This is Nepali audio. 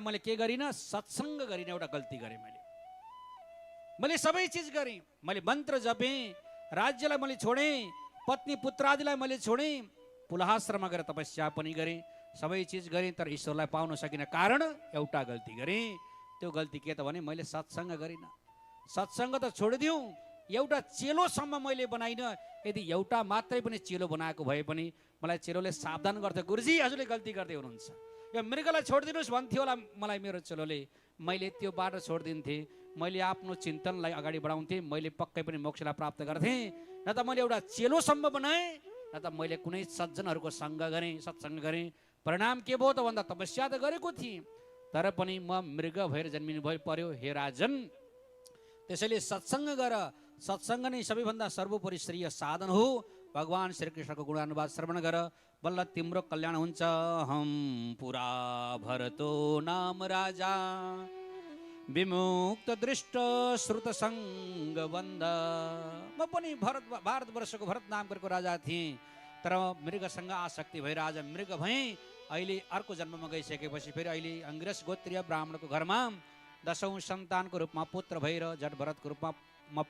मैले के गरिनँ, सत्सङ्ग गरिनँ, एउटा गल्ती गरेँ मैले सबै चिज गरेँ। मैले मन्त्र जपेँ, राज्यलाई मैले छोडेँ, पत्नी पुत्रादिलाई मैले छोडेँ, पुलाश्रममा गएर तपस्या पनि गरेँ, सबै चिज गरेँ, तर ईश्वरलाई पाउन सकिनँ। कारण एउटा गल्ती गरेँ। त्यो गल्ती के त भने मैले सत्सङ्ग गरिनँ। सत्सङ्ग त छोडिदिउँ, एउटा चेलोसम्म मैले बनाइनँ। यदि एउटा मात्रै पनि चेलो बनाएको भए पनि मलाई चेलोले सावधान गर्थ्यो, गुरुजी हजुरले गल्ती गर्दै हुनुहुन्छ, यो मृगलाई छोडिदिनुहोस् भन्थ्यो होला मलाई मेरो चेलोले। मैले त्यो बाटो छोडिदिन्थेँ, मैले आफ्नो चिन्तनलाई अगाडि बढाउँथेँ, मैले पक्कै पनि मोक्षलाई प्राप्त गर्थेँ। न त मैले एउटा चेलोसम्म बनाएँ, न त मैले कुनै सज्जनहरूको सङ्ग गरेँ, सत्सङ्ग गरेँ। परिणाम के भयो त भन्दा तपस्या त गरेको थिएँ, तर पनि म मृग भएर जन्मिनु पर्यो। हे राजन, त्यसैले सत्सङ्ग गर। सत्सङ्ग नै सबैभन्दा सर्वोपरि श्रेय साधन हो। भगवान श्रीकृष्णको गुणानुवाद श्रवण गर, बल्ल तिम्रो कल्याण हुन्छ। हम पुरा भरतो नाम राजा, विमुक्त दृष्ट श्रुत सङ्ग बन्ध। म पनि भारतवर्षको भरत नामको राजा थिएँ, तर मृगसँग आसक्ति भएर आज मृग भएँ। अहिले अर्को जन्ममा गइसकेपछि फेरि अहिले अङ्ग्रेज गोत्रीय ब्राह्मणको घरमा 10औं सन्तानको रूपमा पुत्र भएर जड भरतको रूपमा म